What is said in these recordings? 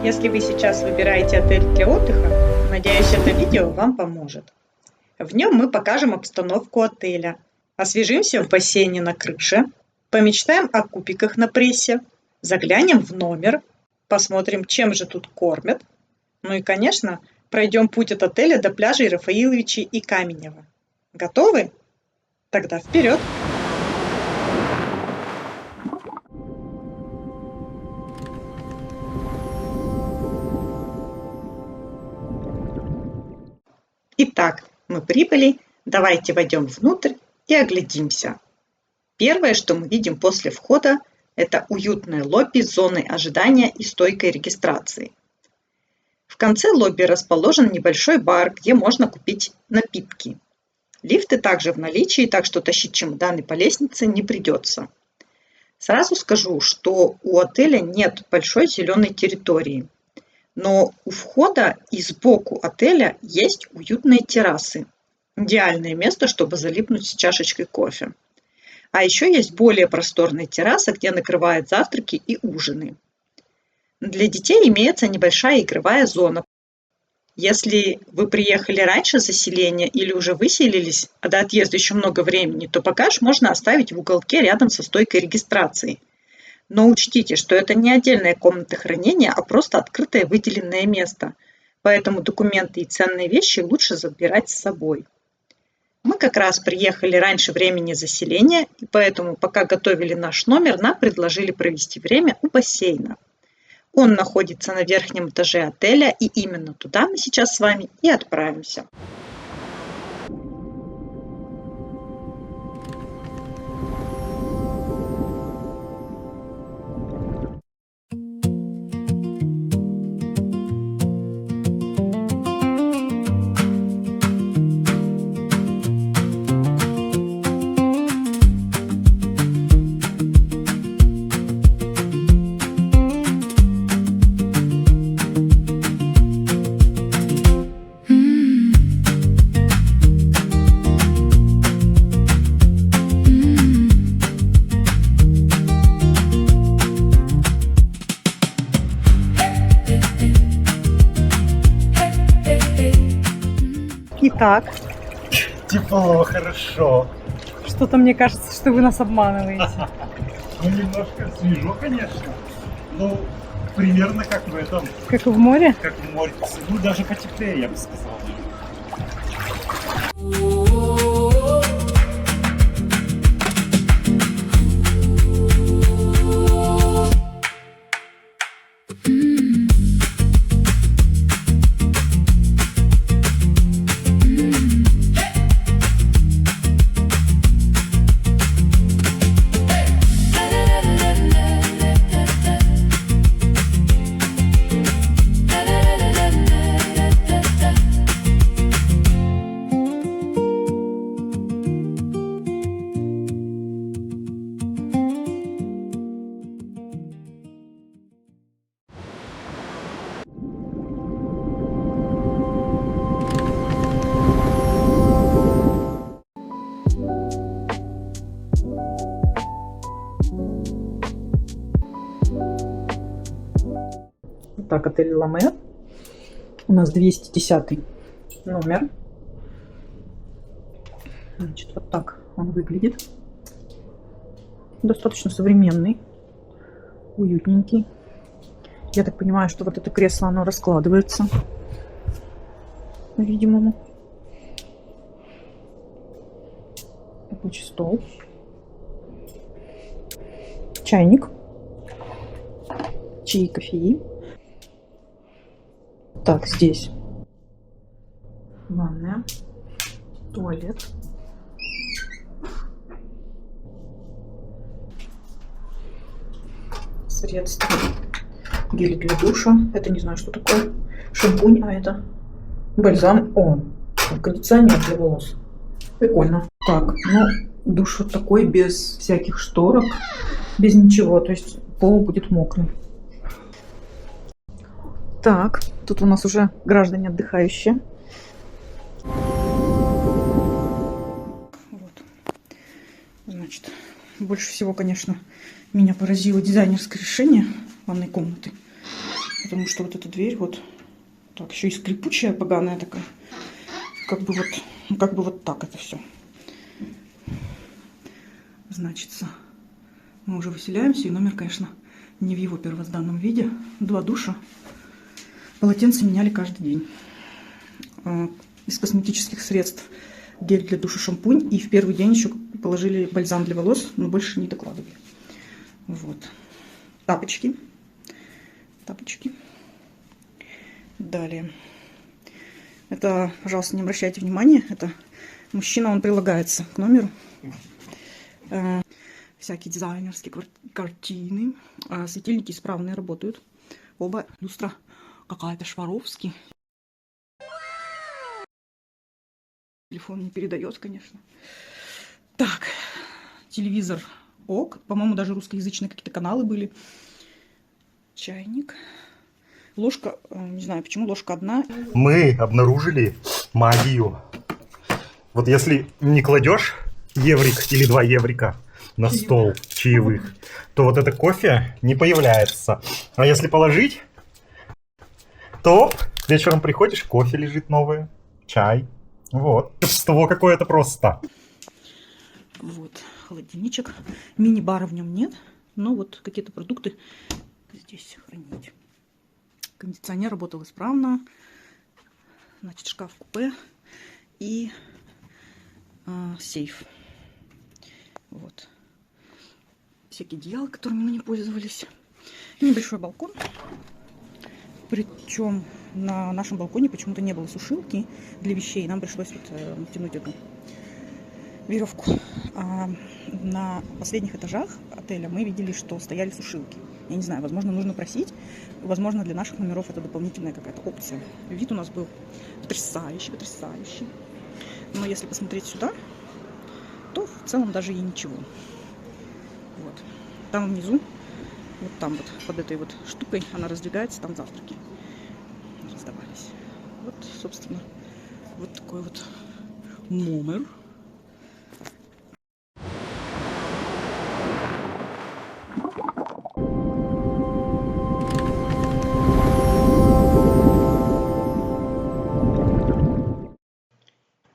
Если вы сейчас выбираете отель для отдыха, надеюсь, это видео вам поможет. В нем мы покажем обстановку отеля, освежимся в бассейне на крыше, помечтаем о кубиках на прессе, заглянем в номер, посмотрим, чем же тут кормят, ну и, конечно, пройдем путь от отеля до пляжей Рафаиловичей и Каменева. Готовы? Тогда вперед! Итак, мы прибыли, давайте войдем внутрь и оглядимся. Первое, что мы видим после входа, это уютное лобби с зоной ожидания и стойкой регистрации. В конце лобби расположен небольшой бар, где можно купить напитки. Лифты также в наличии, так что тащить чемоданы по лестнице не придется. Сразу скажу, что у отеля нет большой зеленой территории. Но у входа и сбоку отеля есть уютные террасы. Идеальное место, чтобы залипнуть с чашечкой кофе. А еще есть более просторная терраса, где накрывают завтраки и ужины. Для детей имеется небольшая игровая зона. Если вы приехали раньше заселения или уже выселились, а до отъезда еще много времени, то багаж можно оставить в уголке рядом со стойкой регистрации. Но учтите, что это не отдельная комната хранения, а просто открытое выделенное место. Поэтому документы и ценные вещи лучше забирать с собой. Мы как раз приехали раньше времени заселения, и поэтому, пока готовили наш номер, нам предложили провести время у бассейна. Он находится на верхнем этаже отеля, и именно туда мы сейчас с вами и отправимся. Итак, Тепло, хорошо. что-то мне кажется, что вы нас обманываете. Ну, немножко свежо, конечно. Ну, примерно как в этом, Как в море? как в море. Ну, даже потеплее, я бы сказал. Так, отель Ламе. У нас 210 номер. Значит, вот так он выглядит. Достаточно современный, уютненький. Я так понимаю, что вот это кресло, оно раскладывается, по-видимому. Рабочий стол. Чайник. Чай, кофеин. Так, здесь ванная, туалет, средства, гель для душа, это не знаю, что такое, шампунь, а это бальзам, кондиционер для волос, прикольно. Так, ну, душ вот такой, без всяких шторок, без ничего, то есть пол будет мокрый. Так, тут у нас уже граждане отдыхающие. Вот. Значит, больше всего, конечно, меня поразило дизайнерское решение ванной комнаты. потому что вот эта дверь вот так еще и скрипучая, поганая такая. Как бы вот так это все. Значится, мы уже выселяемся, и номер, конечно, не в его первозданном виде. 2 душа. Полотенце меняли каждый день. Из косметических средств гель для душа, шампунь. И в первый день еще положили бальзам для волос, но больше не докладывали. Вот. Тапочки. Далее. Это, пожалуйста, не обращайте внимания. Это мужчина, он прилагается к номеру. Всякие дизайнерские картины. Светильники исправные работают. Оба люстра какая-то Шваровский. Телефон не передает, конечно. Так, телевизор ок. По-моему, даже русскоязычные какие-то каналы были. Чайник. Ложка, не знаю почему, ложка одна. Мы обнаружили магию. Вот если не кладешь еврик или 2 еврика на стол чаевых, то вот это кофе не появляется. А если положить, то вечером приходишь, кофе лежит новое, чай. Вот. Чувство какое-то просто. Вот, холодильничек. Мини-бара в нем нет, но вот какие-то продукты здесь хранить. Кондиционер работал исправно. Значит, шкаф-купе и сейф. Вот. Всякие одеяла, которыми мы не пользовались. И небольшой балкон. Причем на нашем балконе почему-то не было сушилки для вещей. Нам пришлось вот натянуть эту веревку. А на последних этажах отеля мы видели, что стояли сушилки. Я не знаю, возможно, нужно просить. Возможно, для наших номеров это дополнительная какая-то опция. Вид у нас был потрясающий. Но если посмотреть сюда, то в целом даже и ничего. Вот. Там внизу, вот там вот под этой вот штукой, она раздвигается, там завтраки раздавались. Вот, собственно, вот такой вот номер.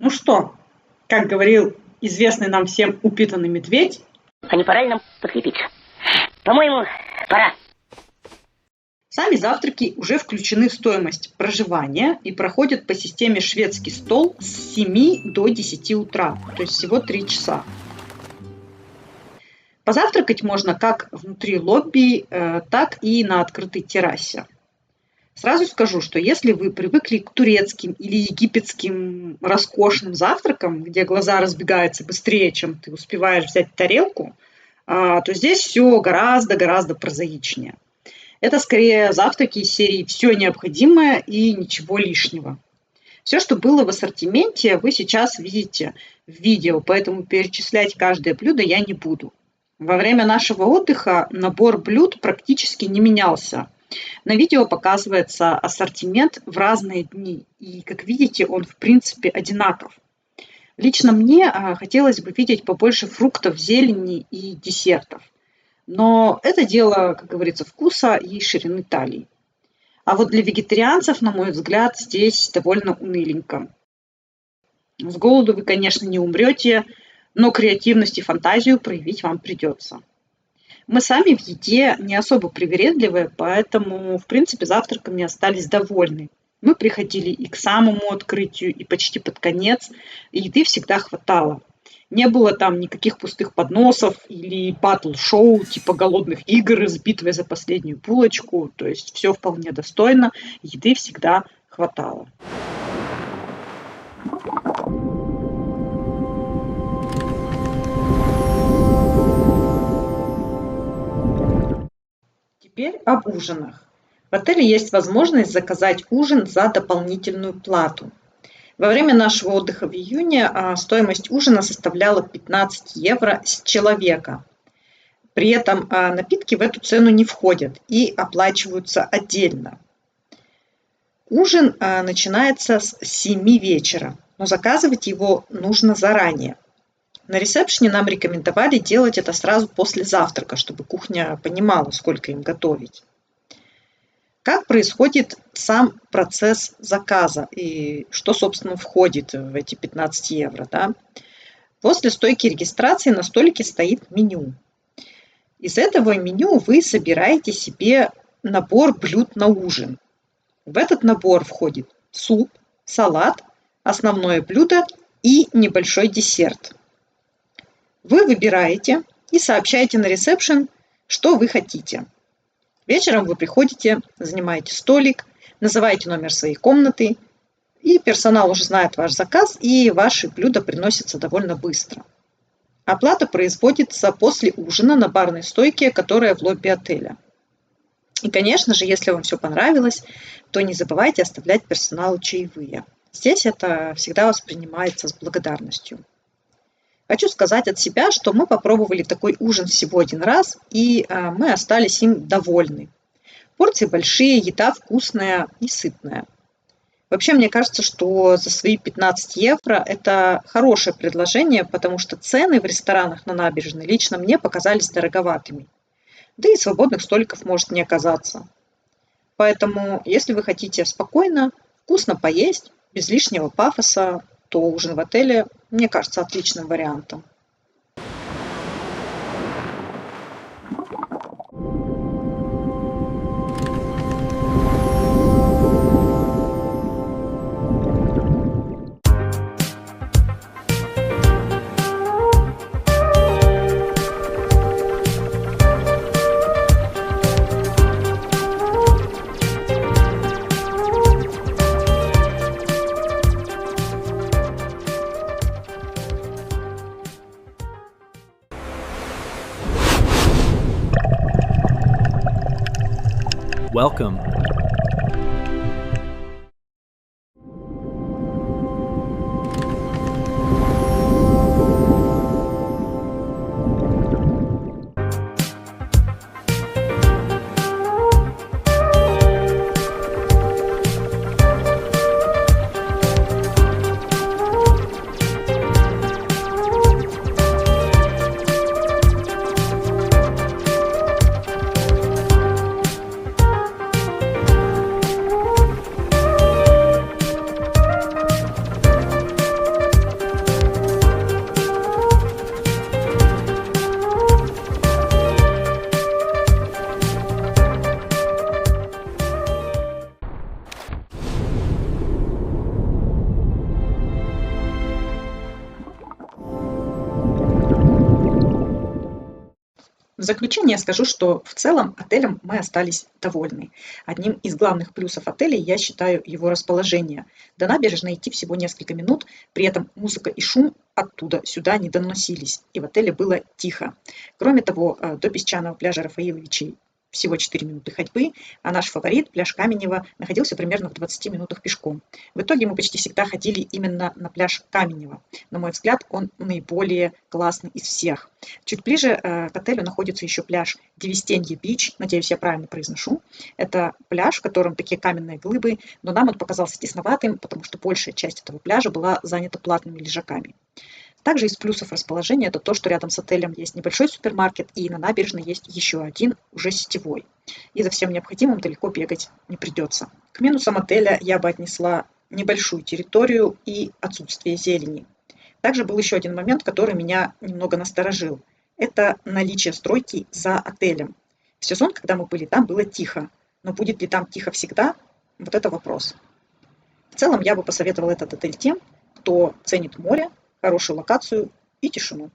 Ну что, как говорил известный нам всем упитанный медведь, А не пора ли нам подкрепиться? По-моему, пора. сами завтраки уже включены в стоимость проживания и проходят по системе шведский стол с 7 до 10 утра, то есть всего 3 часа. Позавтракать можно как внутри лобби, так и на открытой террасе. Сразу скажу, что если вы привыкли к турецким или египетским роскошным завтракам, где глаза разбегаются быстрее, чем ты успеваешь взять тарелку, то здесь все гораздо прозаичнее. Это скорее завтраки из серии «Все необходимое и ничего лишнего». Все, что было в ассортименте, вы сейчас видите в видео, поэтому перечислять каждое блюдо я не буду. Во время нашего отдыха набор блюд практически не менялся. На видео показывается ассортимент в разные дни, и, как видите, он в принципе одинаков. Лично мне хотелось бы видеть побольше фруктов, зелени и десертов. Но это дело, как говорится, вкуса и ширины талии. А вот для вегетарианцев, на мой взгляд, здесь довольно уныленько. С голоду вы, конечно, не умрете, но креативность и фантазию проявить вам придется. Мы сами в еде не особо привередливые, поэтому, в принципе, завтраками остались довольны. Мы приходили и к самому открытию, и почти под конец, и еды всегда хватало. Не было там никаких пустых подносов или батл-шоу типа голодных игр с битвой за последнюю булочку. То есть все вполне достойно, еды всегда хватало. Теперь об ужинах. В отеле есть возможность заказать ужин за дополнительную плату. Во время нашего отдыха в июне стоимость ужина составляла 15 евро с человека. При этом напитки в эту цену не входят и оплачиваются отдельно. Ужин начинается с 7 вечера, но заказывать его нужно заранее. На ресепшене нам рекомендовали делать это сразу после завтрака, чтобы кухня понимала, сколько им готовить. Как происходит сам процесс заказа и что, собственно, входит в эти 15 евро, да? После стойки регистрации на столике стоит меню. Из этого меню вы собираете себе набор блюд на ужин. В этот набор входит суп, салат, основное блюдо и небольшой десерт. Вы выбираете и сообщаете на ресепшн, что вы хотите. Вечером вы приходите, занимаете столик, называете номер своей комнаты, и персонал уже знает ваш заказ, и ваши блюда приносятся довольно быстро. Оплата производится после ужина на барной стойке, которая в лобби отеля. И, конечно же, если вам все понравилось, то не забывайте оставлять персоналу чаевые. Здесь это всегда воспринимается с благодарностью. Хочу сказать от себя, что мы попробовали такой ужин всего один раз, и мы остались им довольны. Порции большие, еда вкусная и сытная. Вообще, мне кажется, что за свои 15 евро это хорошее предложение, потому что цены в ресторанах на набережной лично мне показались дороговатыми. Да и свободных столиков может не оказаться. Поэтому, если вы хотите спокойно, вкусно поесть, без лишнего пафоса, то ужин в отеле, мне кажется, отличным вариантом. Welcome. В заключение скажу, что в целом отелем мы остались довольны. Одним из главных плюсов отеля я считаю его расположение. До набережной идти всего несколько минут, при этом музыка и шум оттуда сюда не доносились, и в отеле было тихо. Кроме того, до песчаного пляжа Рафаиловичей всего 4 минуты ходьбы, а наш фаворит, пляж Каменева, находился примерно в 20 минутах пешком. В итоге мы почти всегда ходили именно на пляж Каменева. На мой взгляд, он наиболее классный из всех. Чуть ближе к отелю находится еще пляж Девистенье Бич, надеюсь, я правильно произношу. Это пляж, в котором такие каменные глыбы, но нам он показался тесноватым, потому что большая часть этого пляжа была занята платными лежаками. Также из плюсов расположения это то, что рядом с отелем есть небольшой супермаркет, и на набережной есть еще один, уже сетевой. И за всем необходимым далеко бегать не придется. К минусам отеля я бы отнесла небольшую территорию и отсутствие зелени. Также был еще один момент, который меня немного насторожил. Это наличие стройки за отелем. В сезон, когда мы были там, было тихо. Но будет ли там тихо всегда? Вот это вопрос. В целом я бы посоветовала этот отель тем, кто ценит море, хорошую локацию и тишину.